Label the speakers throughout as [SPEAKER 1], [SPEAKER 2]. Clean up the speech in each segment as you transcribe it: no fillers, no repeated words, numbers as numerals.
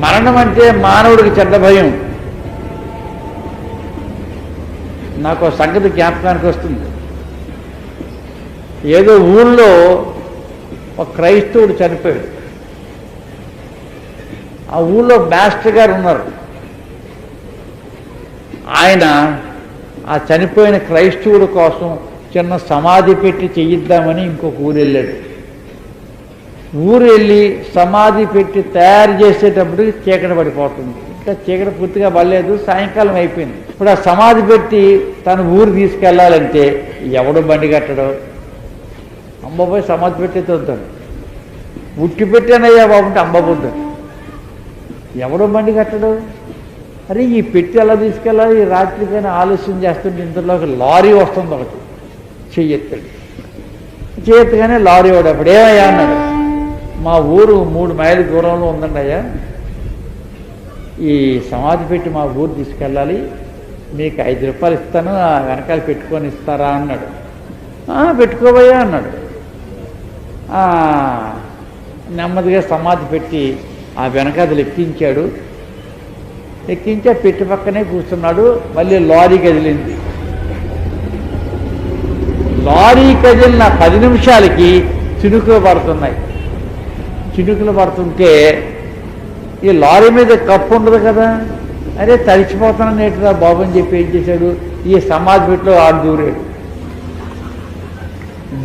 [SPEAKER 1] మరణం అంటే మానవుడికి చెడ్డ భయం. నాకు సంగతి జ్ఞాపకానికి వస్తుంది. ఏదో ఊళ్ళో ఒక క్రైస్తవుడు చనిపోయాడు. ఆ ఊళ్ళో మాస్టర్ గారు ఉన్నారు. ఆయన ఆ చనిపోయిన క్రైస్తవుడి కోసం చిన్న సమాధి పెట్టి చేయిద్దామని ఇంకొక ఊరు వెళ్ళాడు. ఊరు వెళ్ళి సమాధి పెట్టి తయారు చేసేటప్పుడు చీకటి పడిపోతుంది. ఇంకా చీకటి పూర్తిగా పడలేదు, సాయంకాలం అయిపోయింది. ఇప్పుడు ఆ సమాధి పెట్టి తన ఊరు తీసుకెళ్లాలంటే ఎవడు బండి కట్టడం? అమ్మపోయి సమాధి పెట్టి వద్దాడు. ఉట్టి పెట్టానయ్యా బాబుంటే అమ్మబోద్దాడు. ఎవడో బండి కట్టడం? అరే ఈ పెట్టి ఎలా తీసుకెళ్ళాలి? ఈ రాత్రికైనా ఆలస్యం చేస్తుంటే ఇంతలోకి లారీ వస్తుంది ఒకటి. చెయ్యెత్తాడు. చేయెత్తగానే లారీ వాడు అప్పుడు ఏమయ్యా అన్నాడు, మా ఊరు 3 మైళ్ళ దూరంలో ఉందండి అయ్యా, ఈ సమాధి పెట్టి మా ఊరు తీసుకెళ్ళాలి, మీకు 5 రూపాయలు ఇస్తాను, ఆ వెనకాల పెట్టుకొని ఇస్తారా అన్నాడు. పెట్టుకోబోయా అన్నాడు. నెమ్మదిగా సమాధి పెట్టి ఆ వెనకాదలు ఎక్కించాడు. ఎక్కించి ఆ పెట్టి పక్కనే కూర్చున్నాడు. మళ్ళీ లారీ కదిలింది. లారీ కదిలిన 10 నిమిషాలకి చినుకులు పడుతున్నాయి. చినుకులు పడుతుంటే ఈ లారీ మీద కప్పు ఉండదు కదా, అరే తడిచిపోతానని నేటిరా బాబు అని చెప్పి ఏం చేశాడు, ఈ సమాధి పెట్టిలో ఆడు దూరాడు.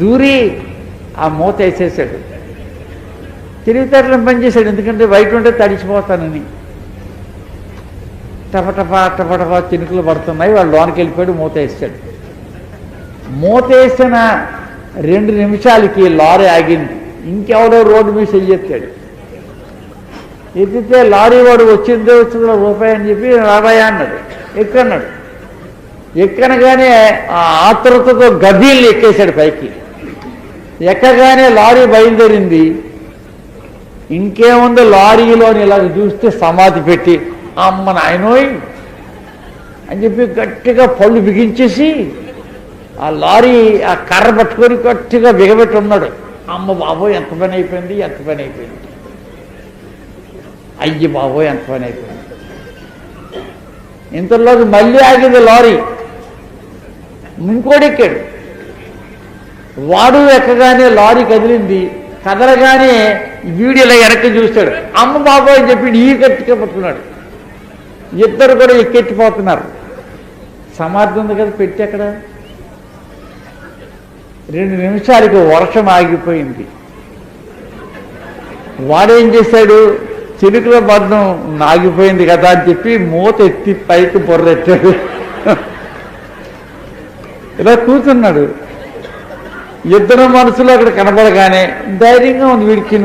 [SPEAKER 1] దూరి ఆ మూత వేసేసాడు. తెలివితేటలను పనిచేశాడు. ఎందుకంటే బయట ఉంటే తడిచిపోతానని. టపటపా టపటపా చినుకులు పడుతున్నాయి. వాడు లోనికి వెళ్ళిపోయాడు. మూత వేసాడు. మూత వేసిన 2 నిమిషాలకి లారీ ఆగింది. ఇంకెవడో రోడ్డు మీద చెయ్యెత్తాడు. ఎత్తితే లారీ వాడు వచ్చిందో రూపాయి అని చెప్పి రాబాయా అన్నాడు. ఎక్కన్నాడు. ఎక్కనగానే ఆ ఆతృతతో గబ్బీల్ని ఎక్కేశాడు పైకి. ఎక్కగానే లారీ బయలుదేరింది. ఇంకేముందో లారీలోని ఇలా చూస్తే సమాధి పెట్టి అమ్మ నాయనోయ్ అని చెప్పి గట్టిగా పళ్ళు బిగించేసి ఆ లారీ ఆ కర్ర పట్టుకొని గట్టిగా బిగబెట్టి ఉన్నాడు. అమ్మ బాబోయ్ ఎంత పని అయిపోయింది, ఎంత పని అయిపోయింది, అయ్యి బాబోయ్ ఎంత పని అయిపోయింది. ఇంతలోకి మళ్ళీ ఆగింది లారీ. ఇంకోటి ఎక్కాడు. వాడు ఎక్కగానే లారీ కదిలింది. కదలగానే వీడియోలో వెనక్కి చూస్తాడు. అమ్మ బాబోయ్ అని చెప్పి ఈ గట్టిగా పట్టుకున్నాడు. ఇద్దరు కూడా ఎక్కెట్టిపోతున్నారు. సమాధి ఉంది కదా పెట్టి అక్కడ. 2 నిమిషాలకి వర్షం ఆగిపోయింది. వాడేం చేశాడు, చిలుకల బంధం ఆగిపోయింది కదా అని చెప్పి మూత ఎత్తి పైకి బొర్రెట్టాడు. ఇలా కూర్చున్నాడు. ఇద్దరు మనసులో అక్కడ కనపడగానే ధైర్యంగా ఉంది వీడికి,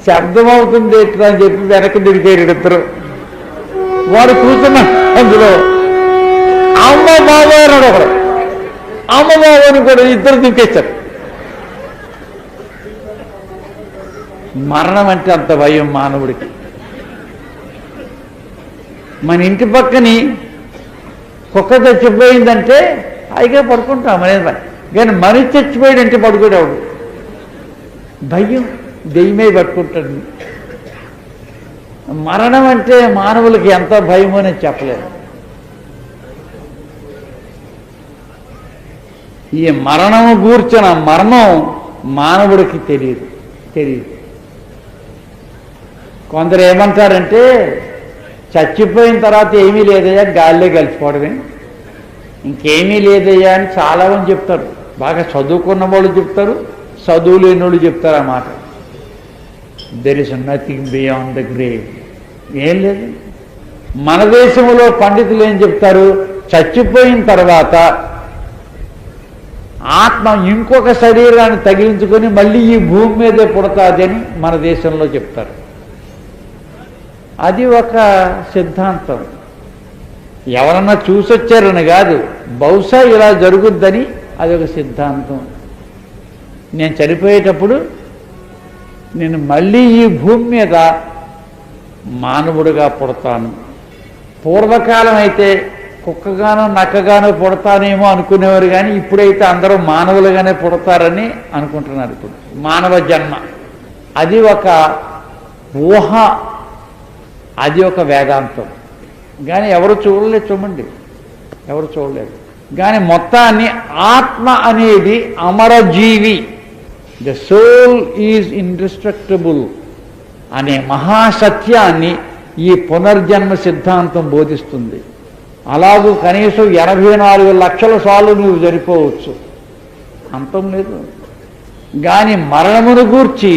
[SPEAKER 1] శబ్దం అవుతుంది ఎట్లా అని చెప్పి వెనక్కి దిగిపోయారు ఇద్దరు. వాడు కూర్చున్నాడు. అందులో అమ్మ బాబోయ్ అన్నాడు ఒకడు. అమ్మ బాబోని కూడా ఇద్దరు దింపేశారు. మరణం అంటే అంత భయం మానవుడికి. మన ఇంటి పక్కని కుక్క చచ్చిపోయిందంటే హాయిగా పడుకుంటాం అనేది పని. కానీ మనిషి చచ్చిపోయాడంటే పడుకోడేవాడు. భయం, దెయ్యమే పట్టుకుంటాడు. మరణం అంటే మానవులకి ఎంత భయమో నేను చెప్పలేను. ఈ మరణము గూర్చిన మర్మం మానవుడికి తెలియదు. కొందరు ఏమంటారంటే చచ్చిపోయిన తర్వాత ఏమీ లేదయ్యా, గాల్లో కలిసిపోవడమే, ఇంకేమీ లేదయ్యా అని చాలామంది చెప్తారు. బాగా చదువుకున్న వాళ్ళు చెప్తారు, చదువు లేని వాళ్ళు చెప్తారు ఆ మాట. There is nothing beyond the grave. ఏం లేదు. మన దేశంలో పండితులు ఏం చెప్తారు, చచ్చిపోయిన తర్వాత ఆత్మ ఇంకొక శరీరాన్ని తగిలించుకొని మళ్ళీ ఈ భూమి మీదే పుడతాది అని మన దేశంలో చెప్తారు. అది ఒక సిద్ధాంతం. ఎవరన్నా చూసొచ్చారని కాదు, బహుశా ఇలా జరుగుద్దని అదొక సిద్ధాంతం. నేను చనిపోయేటప్పుడు నేను మళ్ళీ ఈ భూమి మీద మానవుడిగా పుడతాను. పూర్వకాలం అయితే కుక్కగానో నక్కగానో పుడతానేమో అనుకునేవారు, కానీ ఇప్పుడైతే అందరూ మానవులుగానే పుడతారని అనుకుంటున్నారు. ఇప్పుడు మానవ జన్మ అది ఒక ఊహ అది ఒక వేదాంతం. కానీ ఎవరు చూడలేదు, చూడండి, ఎవరు చూడలేదు. కానీ మొత్తాన్ని ఆత్మ అనేది అమరజీవి, ద సోల్ ఈజ్ ఇండిస్ట్రక్టబుల్ అనే మహాసత్యాన్ని ఈ పునర్జన్మ సిద్ధాంతం బోధిస్తుంది. అలాగూ కనీసం 84 లక్షల సార్లు నువ్వు సరిపోవచ్చు, అంతం లేదు. కానీ మరణమును గూర్చి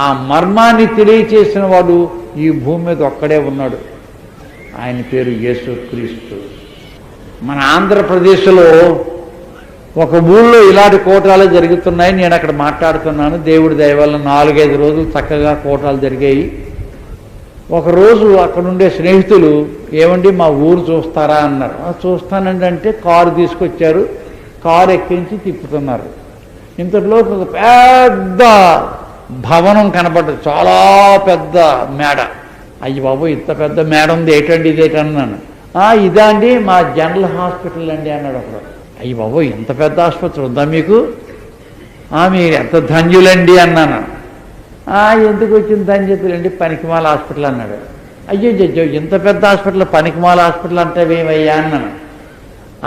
[SPEAKER 1] ఆ మర్మాన్ని తెలియచేసిన వాడు ఈ భూమి మీద ఒక్కడే ఉన్నాడు. ఆయన పేరు యేసుక్రీస్తు. మన ఆంధ్రప్రదేశ్లో ఒక ఊళ్ళో ఇలాంటి కోటాలు జరుగుతున్నాయి. నేను అక్కడ మాట్లాడుతున్నాను. దేవుడి దయ వల్ల 4-5 రోజులు చక్కగా కోటాలు జరిగాయి. ఒకరోజు అక్కడుండే స్నేహితులు, ఏమండి మా ఊరు చూస్తారా అన్నారు. చూస్తానండి అంటే కారు తీసుకొచ్చారు. కారు ఎక్కించి తిప్పుతున్నారు. ఇంతలో ఒక పెద్ద భవనం కనపడ్డది, చాలా పెద్ద మేడ. అయ్యి బాబు, ఇంత పెద్ద మేడ ఉంది, ఏటండి ఇదేటన్నాను. ఇదా అండి మా జనరల్ హాస్పిటల్ అండి అన్నాడు ఒకడు. అయ్యి బాబు, ఇంత పెద్ద ఆసుపత్రి ఉందా మీకు? మీరు ఎంత ధన్యులండి అన్నాను. ఎందుకు వచ్చింది ధన్యతలండి? పనికిమాల హాస్పిటల్ అన్నాడు. అయ్యో ఇంత పెద్ద హాస్పిటల్ పనికిమాల హాస్పిటల్ అంటే ఏమయ్యా అన్నాను.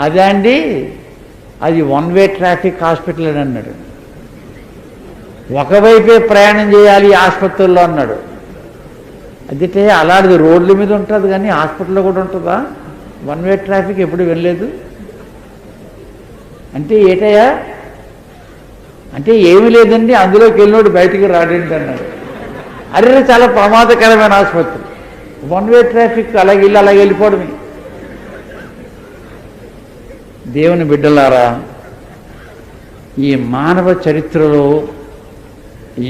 [SPEAKER 1] అదే అండి, అది 1 వే ట్రాఫిక్ హాస్పిటల్ అని అన్నాడు. ఒకవైపే ప్రయాణం చేయాలి ఆసుపత్రుల్లో అన్నాడు. అదిటే అలాంటిది రోడ్ల మీద ఉంటుంది కానీ హాస్పిటల్లో కూడా ఉంటుందా? 1 వే ట్రాఫిక్ ఎప్పుడు వెళ్ళలేదు అంటే ఏటయ్యా అంటే ఏమీ లేదండి, అందులోకి వెళ్ళినోడు బయటికి రాడండి అన్నాడు. అరే, చాలా ప్రమాదకరమైన ఆసుపత్రి, 1 వే ట్రాఫిక్, అలాగే వెళ్ళిపోవడమే. దేవుని బిడ్డలారా, ఈ మానవ చరిత్రలో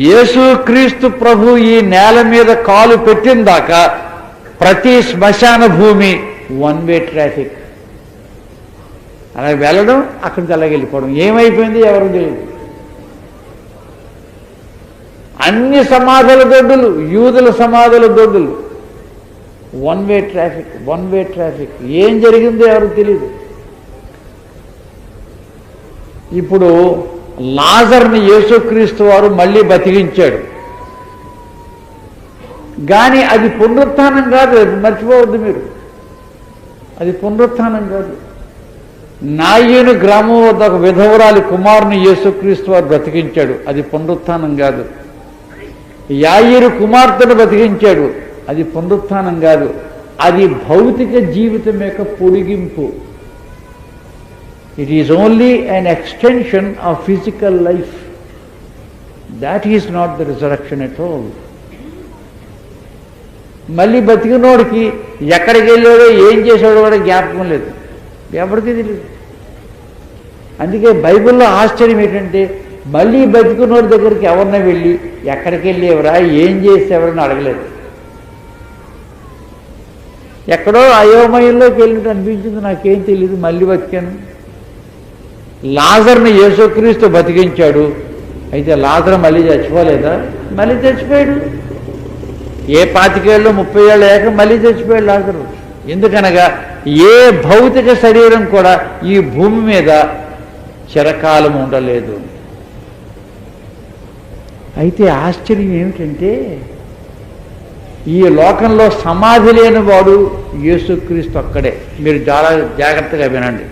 [SPEAKER 1] యేసుక్రీస్తు ప్రభు ఈ నేల మీద కాలు పెట్టిన దాకా ప్రతి శ్మశాన భూమి 1 వే ట్రాఫిక్. అలా వెళ్ళడం, అక్కడి నుంచి అలాగే వెళ్ళిపోవడం. ఏమైపోయింది ఎవరు తెలియదు. అన్ని సమాధుల దొడ్డులు, యూదుల సమాధుల దొడ్డులు, 1 వే ట్రాఫిక్, 1 వే ట్రాఫిక్. ఏం జరిగిందో ఎవరు తెలియదు. ఇప్పుడు లాజర్ని యేసుక్రీస్తు వారు మళ్ళీ బతికించాడు. కానీ అది పునరుత్థానం కాదు, మర్చిపోవద్దు మీరు. అది పునరుత్థానం కాదు. నాయను గ్రామం వద్ద ఒక విధవరాలి కుమారుని యేసుక్రీస్తు వారు బ్రతికించాడు. అది పునరుత్థానం కాదు. యాయిరు కుమార్తెను బ్రతికించాడు. అది పునరుత్థానం కాదు. అది భౌతిక జీవితం యొక్క పొడిగింపు. It is only an extension of physical life. That is not the resurrection at all. మళ్ళీ బతికినోడికి ఎక్కడికి వెళ్ళాడో ఏం చేశాడో కూడా జ్ఞాపకం లేదు, ఎవరికి తెలియదు. అందుకే బైబిల్లో ఆశ్చర్యం ఏంటంటే, మళ్ళీ బతికినోడి దగ్గరికి ఎవరిన వెళ్ళి ఎక్కడికి వెళ్ళేవరా, ఏం చేసేవరని అడగలేదు. ఎక్కడో అయోమయంలోకి వెళ్ళినట్టు అనిపించింది, నాకేం తెలియదు, మళ్ళీ బతికాను. లాజర్ని యేసుక్రీస్తు బతికించాడు. అయితే లాజర్ మళ్ళీ చచ్చిపోలేదా? మళ్ళీ చచ్చిపోయాడు. ఏ 25 ఏళ్ళు 30 ఏళ్ళు అయ్యాక మళ్ళీ చచ్చిపోయాడు లాజరు. ఎందుకనగా ఏ భౌతిక శరీరం కూడా ఈ భూమి మీద చిరకాలం ఉండలేదు. అయితే ఆశ్చర్యం ఏమిటంటే, ఈ లోకంలో సమాధి లేని వాడు యేసుక్రీస్తు ఒక్కడే. మీరు చాలా జాగ్రత్తగా వినండి.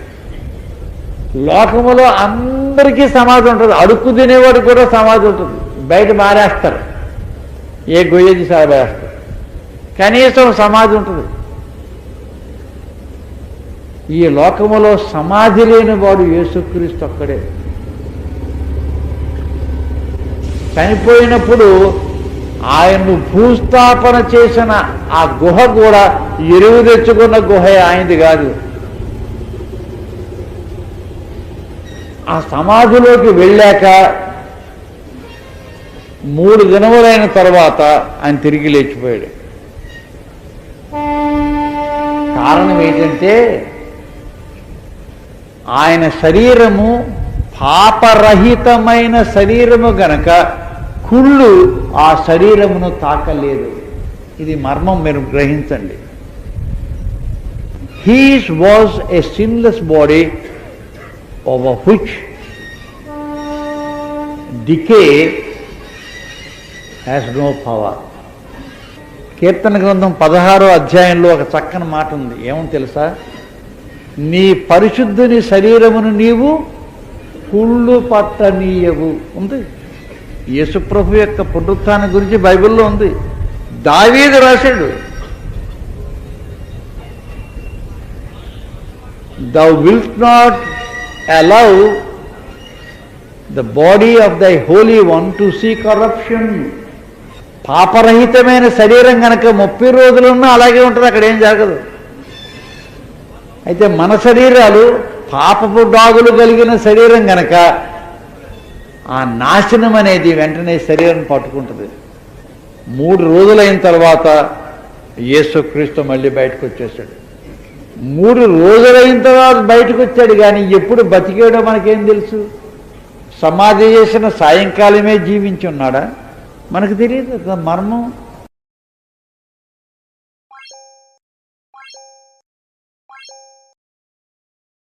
[SPEAKER 1] లోకములో అందరికీ సమాధి ఉంటుంది. అడుక్కు తినేవాడు కూడా సమాధి ఉంటుంది. బయట మారేస్తారు, ఏ గొయ్యది సారేస్తారు, కనీసం సమాధి ఉంటుంది. ఈ లోకములో సమాధి లేని వాడు యేసుక్రీస్తు ఒక్కడే. చనిపోయినప్పుడు ఆయన్ను భూస్థాపన చేసిన ఆ గుహ కూడా ఎరువు తెచ్చుకున్న గుహ ఆయనది కాదు. ఆ సమాధిలోకి వెళ్ళాక 3 దినములైన తర్వాత ఆయన తిరిగి లేచిపోయాడు. కారణం ఏంటంటే, ఆయన శరీరము పాపరహితమైన శరీరము గనక కుళ్ళు ఆ శరీరమును తాకలేదు. ఇది మర్మం, మీరు గ్రహించండి. His was a sinless body over which decay has no power. కీర్తన గ్రంథం 16వ అధ్యాయంలో ఒక చక్కని మాట ఉంది. ఏమని తెలుసా? నీ పరిశుద్ధుని శరీరమును నీవు కుళ్ళు పట్టనీయవు ఉంది. యేసుప్రభు యొక్క పునరుత్థానం గురించి బైబిల్లో ఉంది. దావీదు రాశాడు, thou wilt not allow the body of thy holy one to see corruption. పాపరహితమైన శరీరం కనుక 30 రోజులున్నా అలాగే ఉంటుంది, అక్కడ ఏం జరగదు. అయితే మన శరీరాలు పాపపు డాగులు కలిగిన శరీరం కనుక ఆ నాశనం అనేది వెంటనే శరీరం పట్టుకుంటుంది. 3 రోజులైన తర్వాత యేసుక్రీస్తు మళ్ళీ బయటకు వచ్చేసాడు. 3 రోజులైన తర్వాత బయటకు వచ్చాడు, కానీ ఎప్పుడు బతికాడో మనకేం తెలుసు? సమాధి చేసిన సాయంకాలమే జీవించి ఉన్నాడా? మనకు తెలియదు. మర్మం